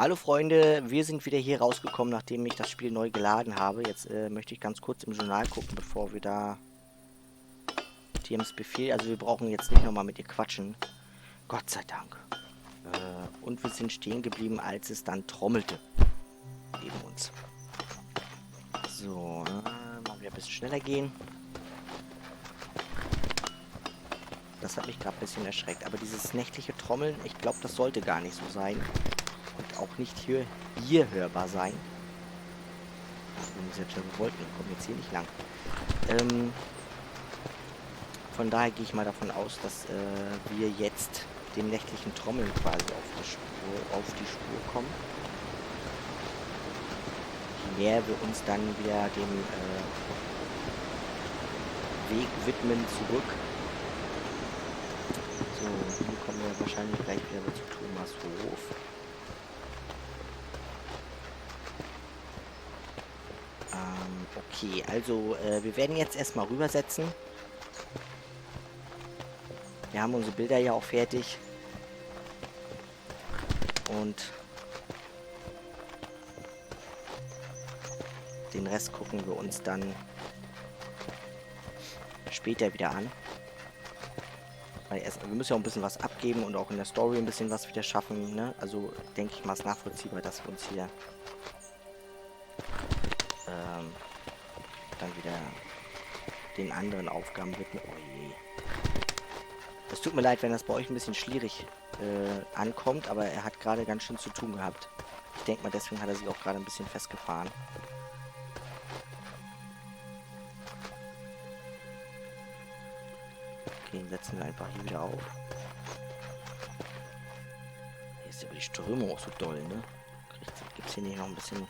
Hallo Freunde, wir sind wieder hier rausgekommen, nachdem ich das Spiel neu geladen habe. Jetzt möchte ich ganz kurz im Journal gucken, bevor wir da TMs Befehl, also wir brauchen jetzt nicht nochmal mit ihr quatschen. Gott sei Dank. Und wir sind stehen geblieben, als es dann trommelte. Neben uns. So, mal wieder ein bisschen schneller gehen. Das hat mich gerade ein bisschen erschreckt. Aber dieses nächtliche Trommeln, ich glaube, das sollte gar nicht so sein. Und auch nicht hier hörbar sein. Selbst wenn wir wollten, wir kommen jetzt hier nicht lang. Von daher gehe ich mal davon aus, dass wir jetzt dem nächtlichen Trommeln quasi auf die Spur kommen. Je näher wir uns dann wieder dem Weg widmen zurück. So, hier kommen wir wahrscheinlich gleich wieder zu Thomas Hof. Okay, also wir werden jetzt erstmal rübersetzen. Wir haben unsere Bilder ja auch fertig. Und den Rest gucken wir uns dann später wieder an. Weil wir müssen ja auch ein bisschen was abgeben und auch in der Story ein bisschen was wieder schaffen. Ne? Also denke ich mal, ist nachvollziehbar, dass wir uns hier dann wieder den anderen Aufgaben widmen. Oh je. Es tut mir leid, wenn das bei euch ein bisschen schwierig ankommt, aber er hat gerade ganz schön zu tun gehabt. Ich denke mal, deswegen hat er sich auch gerade ein bisschen festgefahren. Okay, den setzen wir einfach hier wieder auf. Hier ist aber die Strömung auch so doll, ne? Gibt es hier nicht noch ein bisschen...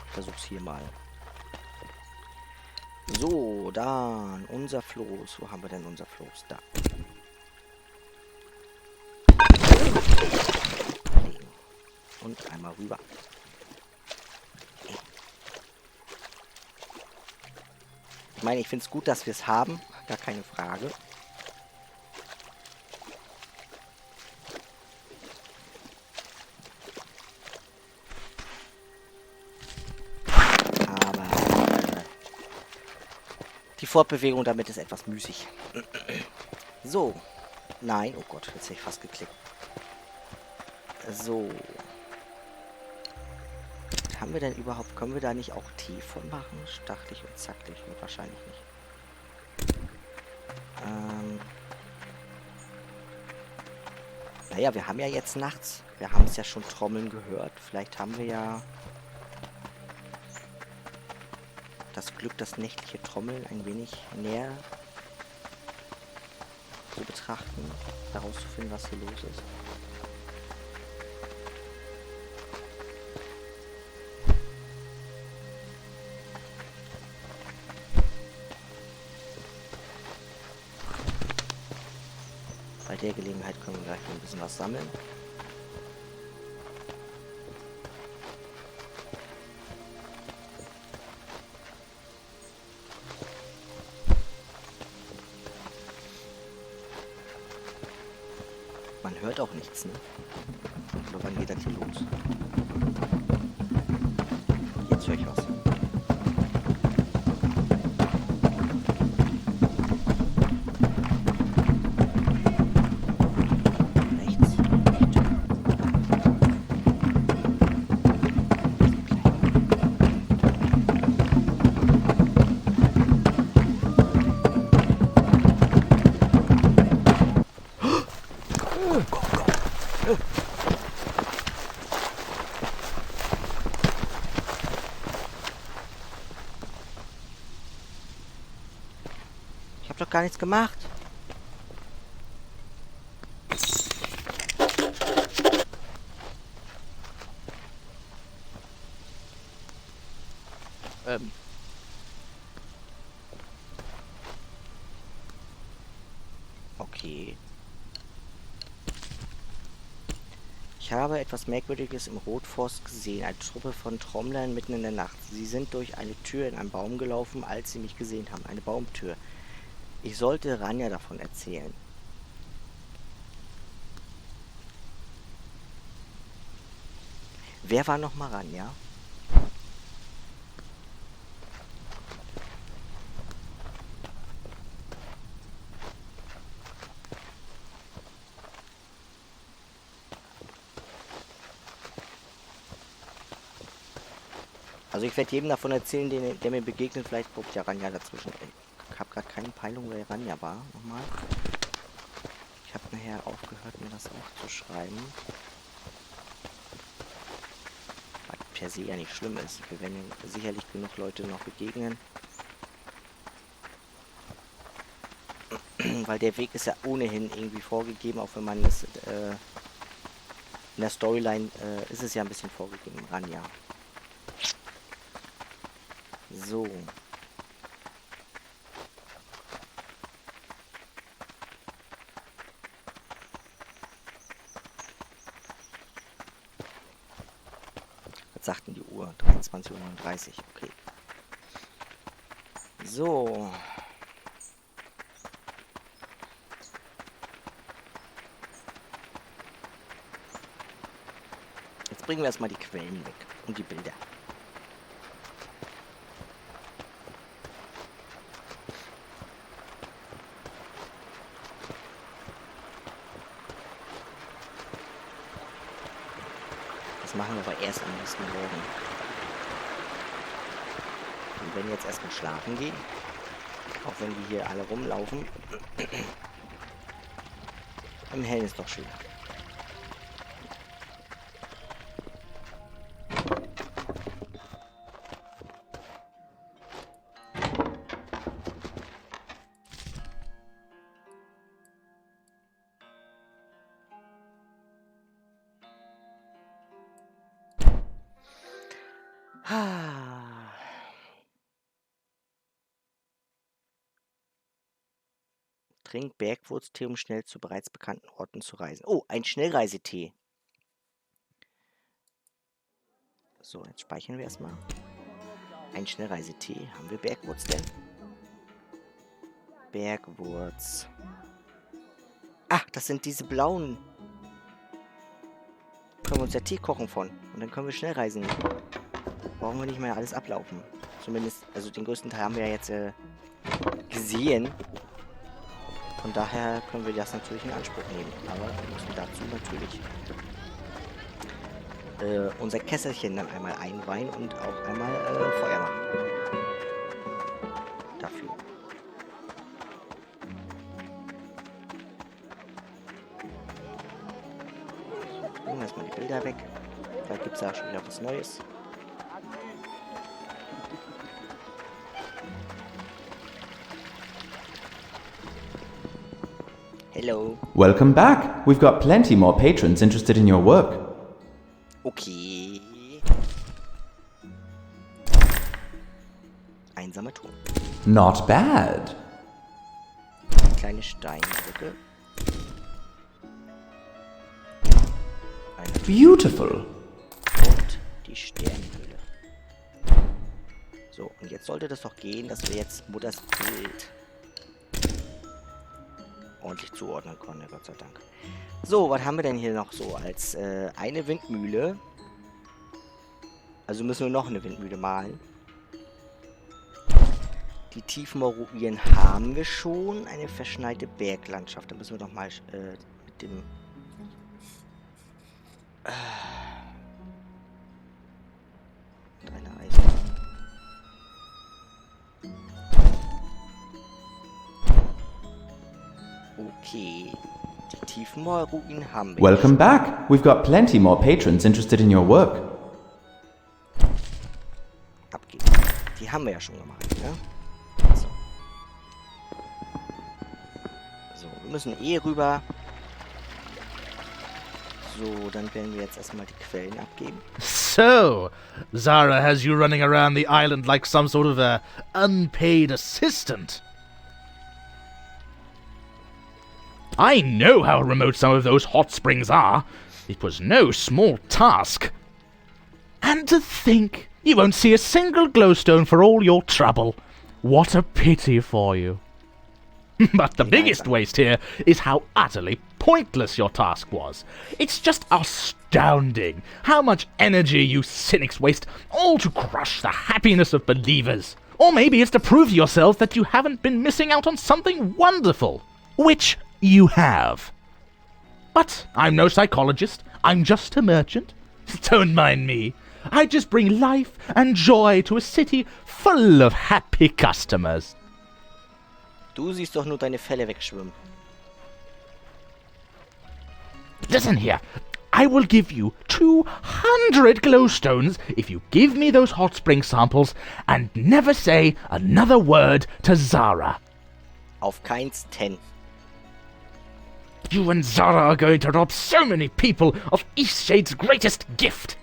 Ich versuch's hier mal. So, dann unser Floß. Wo haben wir denn unser Floß? Da. Und einmal rüber. Ich meine, ich finde es gut, dass wir es haben. Gar keine Frage. Die Fortbewegung damit ist etwas müßig. So. Nein, oh Gott, jetzt hätte ich fast geklickt. So. Haben wir denn überhaupt, können wir da nicht auch Tee von machen? Stachelig und zackelig und wahrscheinlich nicht. Naja, wir haben ja jetzt nachts. Wir haben es ja schon trommeln gehört. Vielleicht haben wir ja das Glück, das nächtliche Trommeln ein wenig näher zu betrachten, herauszufinden, was hier los ist. Bei der Gelegenheit können wir gleich ein bisschen was sammeln. Man hört auch nichts, ne? Oder wann geht das hier los? Jetzt höre ich was. Rechts. Ich habe doch gar nichts gemacht. Okay. Ich habe etwas Merkwürdiges im Rotforst gesehen. Eine Truppe von Trommlern mitten in der Nacht. Sie sind durch eine Tür in einen Baum gelaufen, als sie mich gesehen haben. Eine Baumtür. Ich sollte Ranja davon erzählen. Wer war noch mal ran, ja? Also ich werde jedem davon erzählen, der mir begegnet. Vielleicht guckt ja Ranja dazwischen. Ich habe gerade keine Peilung, wer Ranja war. Nochmal. Ich habe nachher aufgehört, mir das aufzuschreiben. Was per se ja nicht schlimm ist. Wir werden sicherlich genug Leute noch begegnen. Weil der Weg ist ja ohnehin irgendwie vorgegeben, auch wenn man es in der Storyline ist es ja ein bisschen vorgegeben. Ranja. So. Was sagt denn die Uhr? 23:39 Uhr. Okay. So. Jetzt bringen wir erstmal die Quellen weg und die Bilder. Machen wir aber erst am nächsten Morgen. Wir werden jetzt erstmal schlafen gehen. Auch wenn die hier alle rumlaufen. Im Hellen ist doch schön. Trink Bergwurztee, um schnell zu bereits bekannten Orten zu reisen. Oh, ein Schnellreisetee. So, jetzt speichern wir erstmal. Ein Schnellreisetee. Haben wir Bergwurz denn? Bergwurz. Ach, das sind diese blauen. Können wir uns ja Tee kochen von. Und dann können wir schnell reisen. Brauchen wir nicht mehr alles ablaufen. Zumindest, also den größten Teil haben wir ja jetzt gesehen. Von daher können wir das natürlich in Anspruch nehmen. Aber wir müssen dazu natürlich unser Kesselchen dann einmal einweihen und auch einmal Feuer machen. Dafür. So, bringen wir erstmal die Bilder weg. Vielleicht gibt es da schon wieder was Neues. Hello. Welcome back. We've got plenty more patrons interested in your work. Okay. Einsame Turm. Not bad. Kleine Steinbrücke. Beautiful. Und die Sternhöhle. So, und jetzt sollte das doch gehen, dass wir jetzt Mutters Bild ordentlich zuordnen können, Gott sei Dank. So, was haben wir denn hier noch so als eine Windmühle? Also müssen wir noch eine Windmühle malen. Die Tiefmoorruinen haben wir schon. Eine verschneite Berglandschaft. Da müssen wir doch mal mit dem... Eine Reise. Okay. Die Tiefmoorruinen haben wir. Welcome back. We've got plenty more patrons interested in your work. Abgeben. Die haben wir ja schon gemacht, ne? So. So, wir müssen rüber. So, dann werden wir jetzt erstmal die Quellen abgeben. So, Zara has you running around the island like some sort of a unpaid assistant. I know how remote some of those hot springs are. It was no small task. And to think, you won't see a single glowstone for all your trouble. What a pity for you. But the biggest waste here is how utterly pointless your task was. It's just astounding how much energy you cynics waste, all to crush the happiness of believers. Or maybe it's to prove to yourself that you haven't been missing out on something wonderful, which you have. But I'm no psychologist, I'm just a merchant. Don't mind me. I just bring life and joy to a city full of happy customers. Du siehst doch nur deine Fälle wegschwimmen. Listen here. I will give you 200 glowstones if you give me those hot spring samples and never say another word to Zara. Auf keins 10. You and Zara are going to rob so many people of Eastshade's greatest gift.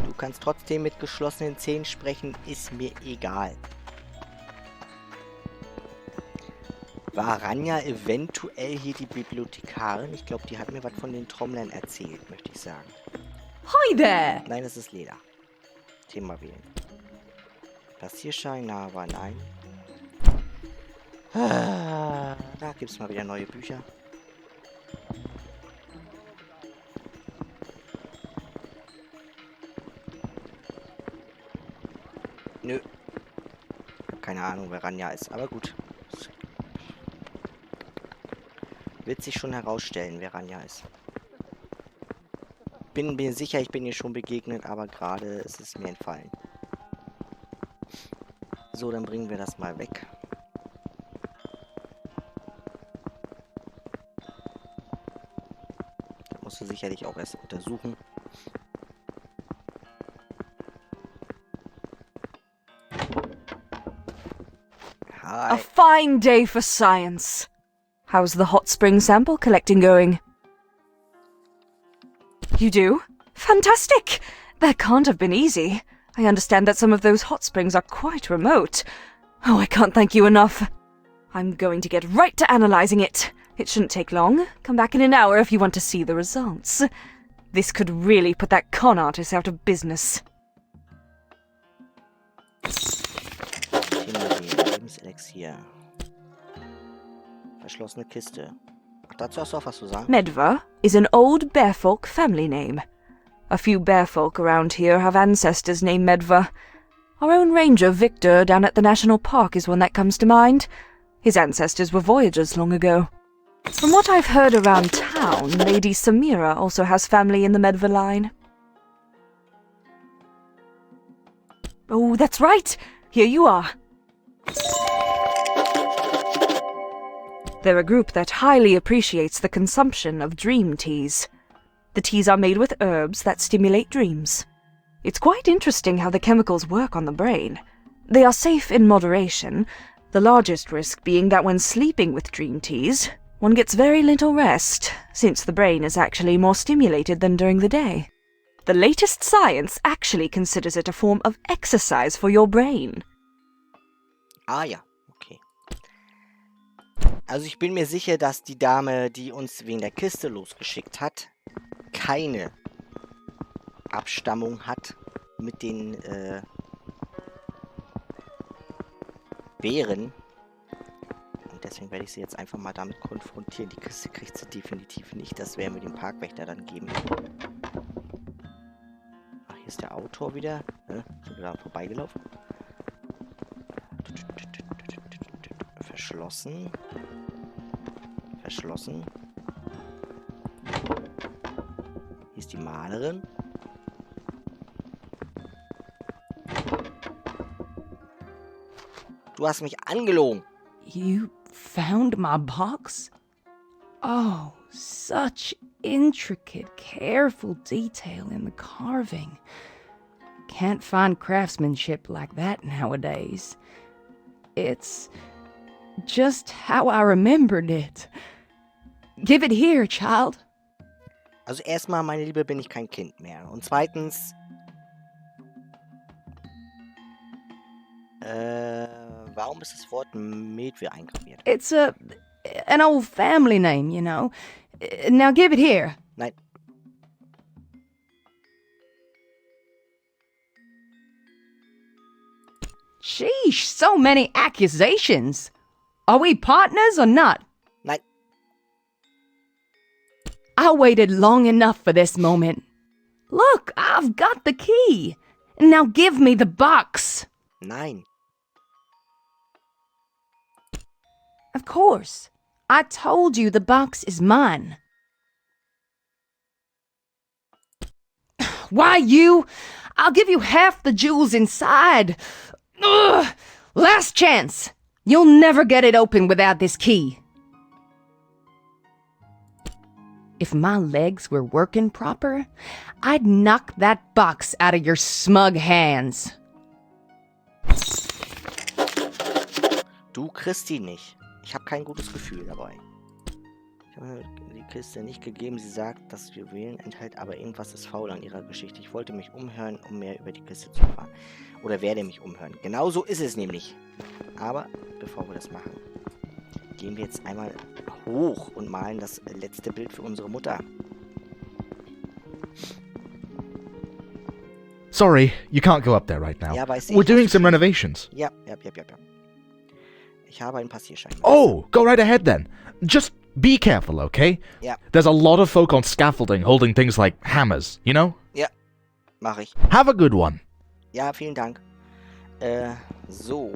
Du kannst trotzdem mit geschlossenen Zähnen sprechen, ist mir egal. War Ranja eventuell hier die Bibliothekarin? Ich glaube, die hat mir was von den Trommlern erzählt, möchte ich sagen. Hi there! Nein, es ist Leder. Thema wählen. Passierschein, na, aber nein. Da gibt es mal wieder neue Bücher. Nö. Keine Ahnung, wer Ranja ist, aber gut. Wird sich schon herausstellen, wer Ranja ist. Bin mir sicher, ich bin ihr schon begegnet, aber gerade ist es mir entfallen. So, dann bringen wir das mal weg. Das musst du sicherlich auch erst untersuchen. Hi. A fine day for science. How's the hot spring sample collecting going? You do? Fantastic! That can't have been easy. I understand that some of those hot springs are quite remote. Oh, I can't thank you enough. I'm going to get right to analyzing it. It shouldn't take long. Come back in an hour if you want to see the results. This could really put that con artist out of business. Lebenselixier. Verschlossene Kiste. Ach, dazu hast du auch was zu sagen? Medva is an old bearfolk family name. A few bearfolk around here have ancestors named Medva. Our own ranger Victor down at the national park is one that comes to mind. His ancestors were voyagers long ago. From what I've heard around town, Lady Samira also has family in the Medva line. Oh, that's right! Here you are. They're a group that highly appreciates the consumption of dream teas. The teas are made with herbs that stimulate dreams. It's quite interesting how the chemicals work on the brain. They are safe in moderation, the largest risk being that when sleeping with dream teas, one gets very little rest, since the brain is actually more stimulated than during the day. The latest science actually considers it a form of exercise for your brain. Ah ja, okay. Also ich bin mir sicher, dass die Dame, die uns wegen der Kiste losgeschickt hat, keine Abstammung hat mit den Bären. Und deswegen werde ich sie jetzt einfach mal damit konfrontieren. Die Kiste kriegt sie definitiv nicht. Das werden wir dem Parkwächter dann geben. Ach, hier ist der Autor wieder. Sind wir da vorbeigelaufen? Verschlossen. Verschlossen. Hier ist die Malerin. Du hast mich angelogen. You found my box? Oh, such intricate, careful detail in the carving. Can't find craftsmanship like that nowadays. It's just how I remembered it. Give it here, child. Also erstmal, meine Liebe, bin ich kein Kind mehr. Und zweitens... warum ist das Wort Medwe eingraviert? It's an old family name, you know. Now give it here. Nein. Sheesh, so many accusations. Are we partners or not? Nein. I waited long enough for this moment. Look, I've got the key. Now give me the box. Nein. Of course. I told you the box is mine. Why you? I'll give you half the jewels inside. Ugh! Last chance. You'll never get it open without this key. If my legs were working proper, I'd knock that box out of your smug hands. Du kriegst die nicht. Ich habe kein gutes Gefühl dabei. Ich habe die Kiste nicht gegeben. Sie sagt, das Juwelen enthält, aber irgendwas ist faul an ihrer Geschichte. Ich wollte mich umhören, um mehr über die Kiste zu erfahren. Oder werde mich umhören. Genau so ist es nämlich. Aber bevor wir das machen, gehen wir jetzt einmal hoch und malen das letzte Bild für unsere Mutter. Sorry, you can't go up there right now. Ja, weiß ich. We're doing some renovations. Ja. Ich habe einen Passierschein. Oh, go right ahead then. Just be careful, okay? Ja. There's a lot of folk on scaffolding holding things like hammers, you know? Ja, mache ich. Have a good one. Ja, vielen Dank. So.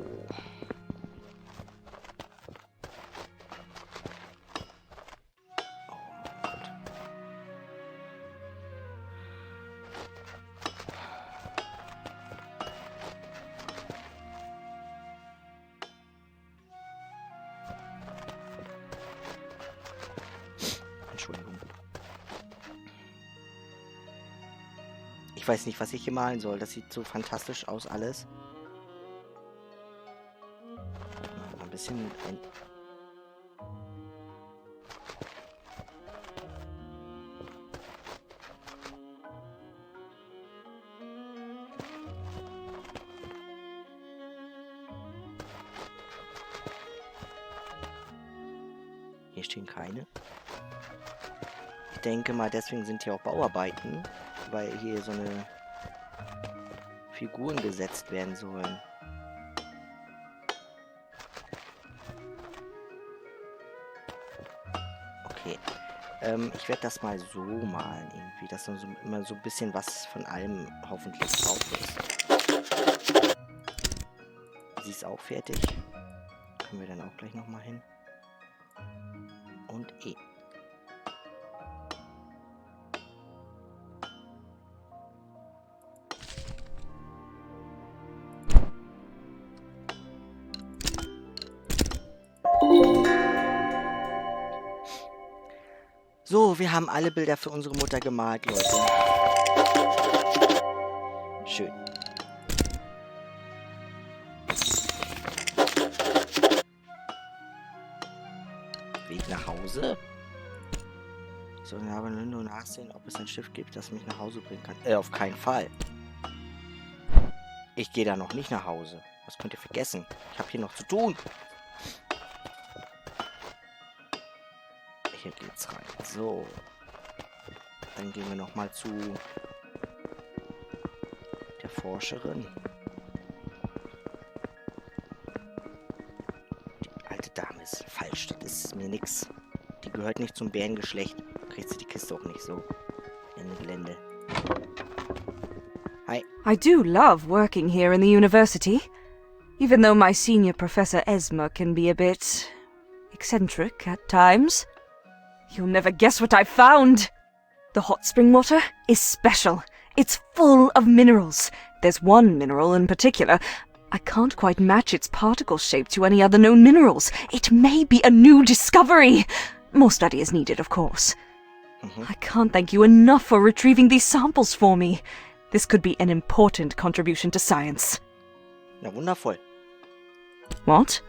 Entschuldigung. Ich weiß nicht, was ich hier malen soll. Das sieht so fantastisch aus alles. Ein bisschen... Hier stehen keine. Ich denke mal, deswegen sind hier auch Bauarbeiten, weil hier so eine Figuren gesetzt werden sollen. Okay. Ich werde das mal so malen irgendwie, dass dann so immer so ein bisschen was von allem hoffentlich drauf ist. Sie ist auch fertig. Können wir dann auch gleich nochmal hin. Und E. So, wir haben alle Bilder für unsere Mutter gemalt, Leute. Schön. Weg nach Hause? Ich soll aber nur nachsehen, ob es ein Schiff gibt, das mich nach Hause bringen kann. Auf keinen Fall. Ich gehe da noch nicht nach Hause. Das könnt ihr vergessen. Ich habe hier noch zu tun. Hier geht's rein. So. Dann gehen wir nochmal zu der Forscherin. Die alte Dame ist falsch. Das ist mir nix. Die gehört nicht zum Bärengeschlecht. Kriegt sie die Kiste auch nicht so. Ende Gelände. Hi. I do love working here in the university, even though my senior professor Esma can be a bit eccentric at times. You'll never guess what I found! The hot spring water is special. It's full of minerals. There's one mineral in particular. I can't quite match its particle shape to any other known minerals. It may be a new discovery. More study is needed, of course. I can't thank you enough for retrieving these samples for me. This could be an important contribution to science. Na wundervoll. What?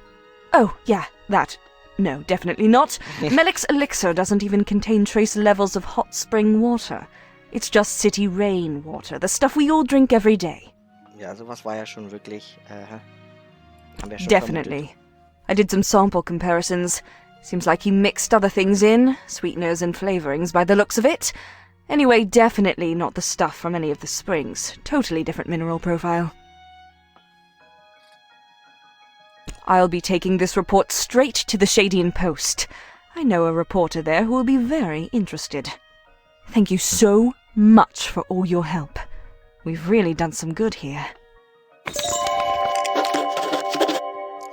Oh, yeah, that. No, definitely not. Melik's elixir doesn't even contain trace levels of hot spring water. It's just city rain water, the stuff we all drink every day. Ja, sowas war ja schon wirklich, haben wir schon Definitely. vermutet. I did some sample comparisons. Seems like he mixed other things in, sweeteners and flavorings by the looks of it. Anyway, definitely not the stuff from any of the springs. Totally different mineral profile. I'll be taking this report straight to the Shadian Post. I know a reporter there who will be very interested. Thank you so much for all your help. We've really done some good here.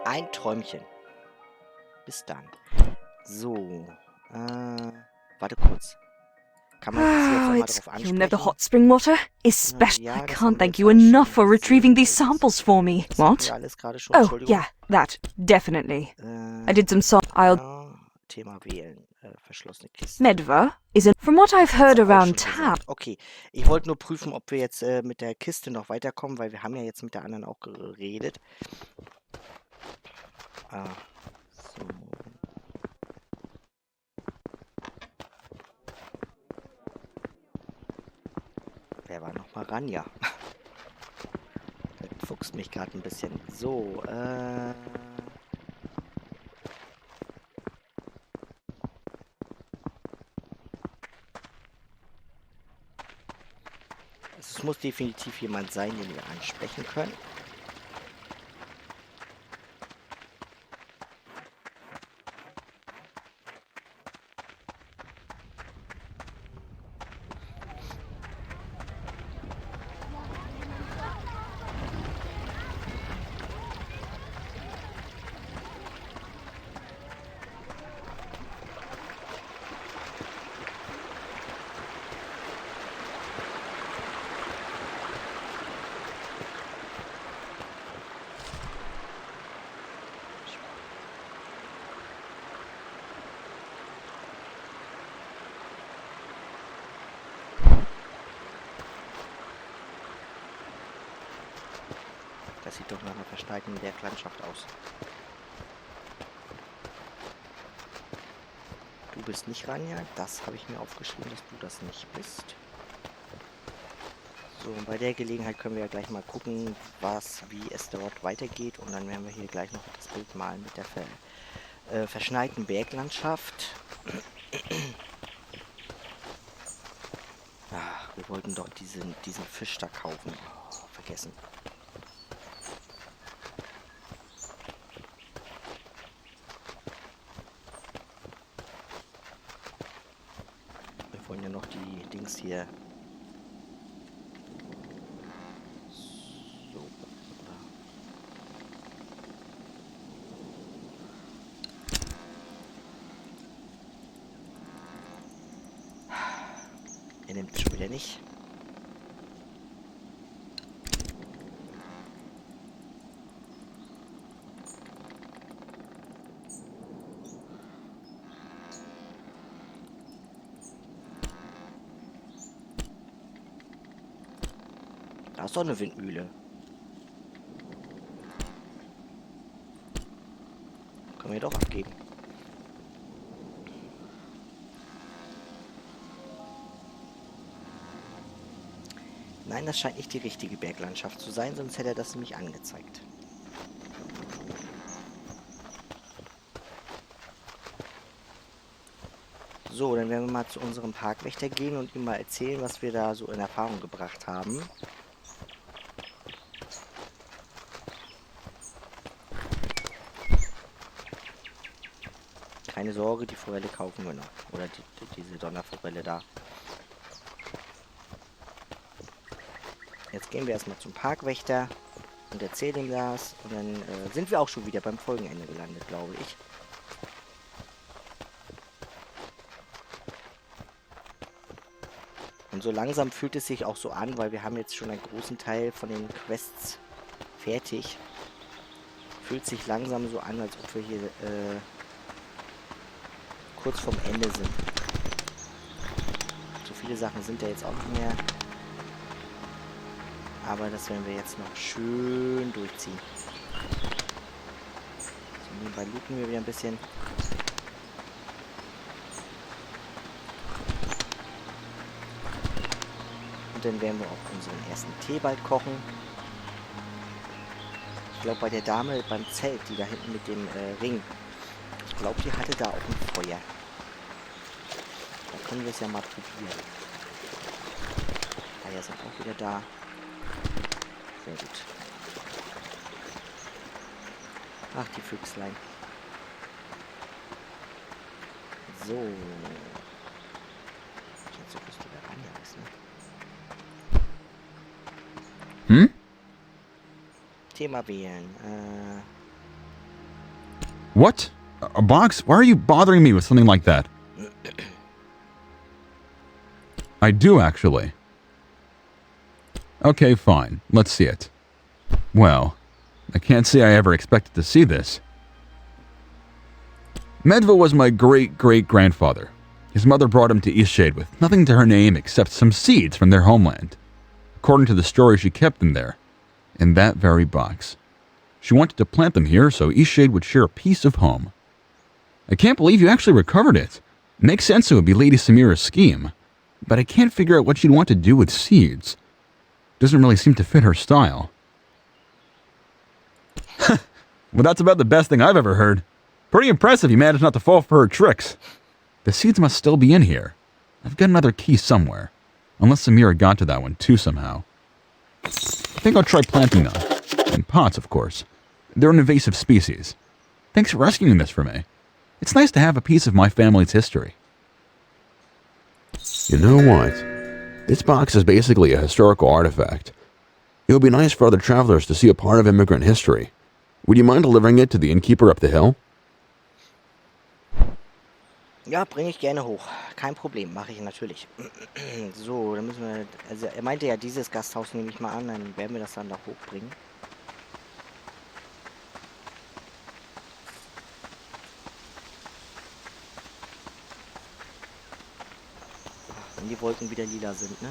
Ein Träumchen. Bis dann. So. Warte kurz. Kann man das jetzt nochmal drauf You'll know the ansprechen? hot spring water? Especially, Ja, I das can't haben wir thank jetzt you alles schon enough for gesehen. retrieving these samples for me. Das hatten What? wir alles gerade schon. Oh, Entschuldigung. yeah, that, definitely. I did some I'll... Ja, Thema wählen. Verschlossene Kiste. Medva is from what I've heard Hat's auch around schon town. gesagt. Okay, ich wollte nur prüfen, ob wir jetzt mit der Kiste noch weiterkommen, weil wir haben ja jetzt mit der anderen auch geredet. So. Wer war noch mal ran? Ja. Das fuchst mich gerade ein bisschen. So, es muss definitiv jemand sein, den wir ansprechen können. Das sieht doch nach einer verschneiten Berglandschaft aus. Du bist nicht Ranja, das habe ich mir aufgeschrieben, dass du das nicht bist. So, und bei der Gelegenheit können wir ja gleich mal gucken, wie es dort weitergeht. Und dann werden wir hier gleich noch das Bild malen mit der verschneiten Berglandschaft. Ach, wir wollten doch diesen Fisch da kaufen. Oh, vergessen. Wir wollen ja noch die Dings hier. So. Er nimmt schon wieder nicht. Da ist doch eine Windmühle. Können wir doch abgeben. Nein, das scheint nicht die richtige Berglandschaft zu sein, sonst hätte er das nämlich angezeigt. So, dann werden wir mal zu unserem Parkwächter gehen und ihm mal erzählen, was wir da so in Erfahrung gebracht haben. Keine Sorge, die Forelle kaufen wir noch. Oder diese Donnerforelle da. Jetzt gehen wir erstmal zum Parkwächter und erzählen ihm das. Und dann sind wir auch schon wieder beim Folgenende gelandet, glaube ich. Und so langsam fühlt es sich auch so an, weil wir haben jetzt schon einen großen Teil von den Quests fertig. Fühlt sich langsam so an, als ob wir hier kurz vorm Ende sind. So viele Sachen sind ja jetzt auch nicht mehr. Aber das werden wir jetzt noch schön durchziehen. So, nebenbei looten wir wieder ein bisschen. Und dann werden wir auch unseren ersten Tee bald kochen. Ich glaube, bei der Dame beim Zelt, die da hinten mit dem Ring, ich glaube, die hatte da auch ein Feuer. Da können wir es ja mal probieren. Eier sind auch wieder da. Sehr gut. Ach, die Füchslein. So. Jetzt so Küste der Anja ist, ne? Hm? Thema wählen. What? A box? Why are you bothering me with something like that? I do, actually. Okay, fine. Let's see it. Well, I can't say I ever expected to see this. Medva was my great-great-grandfather. His mother brought him to Eastshade with nothing to her name except some seeds from their homeland. According to the story, she kept them there, in that very box. She wanted to plant them here so Eastshade would share a piece of home. I can't believe you actually recovered it. Makes sense it would be Lady Samira's scheme, but I can't figure out what she'd want to do with seeds. Doesn't really seem to fit her style. Well, that's about the best thing I've ever heard. Pretty impressive you managed not to fall for her tricks. The seeds must still be in here. I've got another key somewhere. Unless Samira got to that one too somehow. I think I'll try planting them. In pots, of course. They're an invasive species. Thanks for rescuing this for me. It's nice to have a piece of my family's history. You know what? This box is basically a historical artifact. It would be nice for other travelers to see a part of immigrant history. Would you mind delivering it to the innkeeper up the hill? Ja, bringe ich gerne hoch. Kein Problem, mache ich natürlich. So, dann müssen wir... Also, er meinte ja, dieses Gasthaus nehme ich mal an, dann werden wir das dann da hochbringen. Wenn die Wolken wieder lila sind, ne?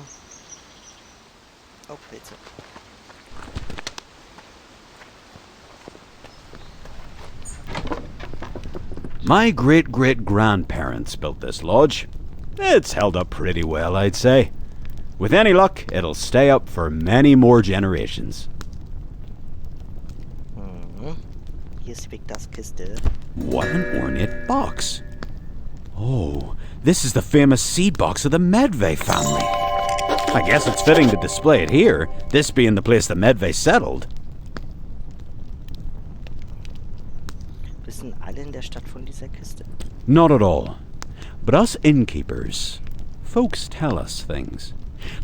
Oh, Pilze. My great-great-grandparents built this lodge. It's held up pretty well, I'd say. With any luck, it'll stay up for many more generations. Hier ist Victors Kiste. What an ornate box. Oh, this is the famous seed box of the Medve family. I guess it's fitting to display it here, this being the place the Medve settled. Wissen alle in der Stadt von dieser Kiste? Not at all. But us innkeepers, folks tell us things.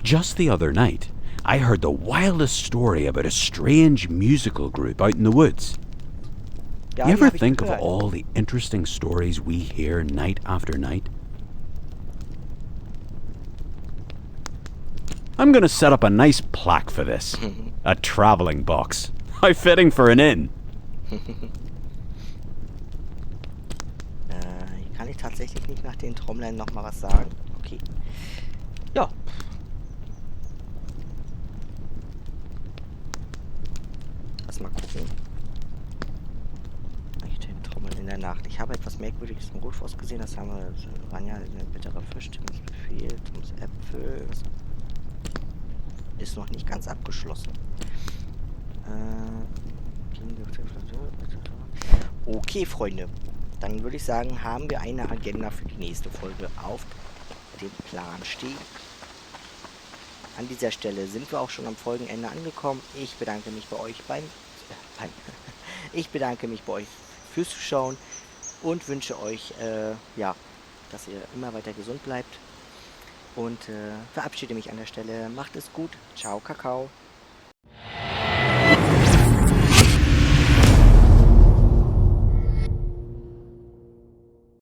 Just the other night, I heard the wildest story about a strange musical group out in the woods. Ja, You die ever hab ich think of gehört. all the interesting stories we hear night after night? I'm gonna set up a nice plaque for this. A traveling box. How fitting for an inn. Hier kann ich tatsächlich nicht nach den Trommlern nochmal was sagen. Okay. Ja. Lass mal gucken. Den Trommeln in der Nacht. Ich habe etwas Merkwürdiges im Rotforst gesehen. Das haben wir. Das waren ja eine bittere Fisch. Timms Befehl. Timms Äpfel. Das ist noch nicht ganz abgeschlossen. Okay, Freunde. Dann würde ich sagen, haben wir eine Agenda für die nächste Folge auf dem Plan stehen. An dieser Stelle sind wir auch schon am Folgenende angekommen. Ich bedanke mich bei euch ich bedanke mich bei euch fürs Zuschauen und wünsche euch, ja, dass ihr immer weiter gesund bleibt. Und verabschiede mich an der Stelle. Macht es gut. Ciao, Kakao.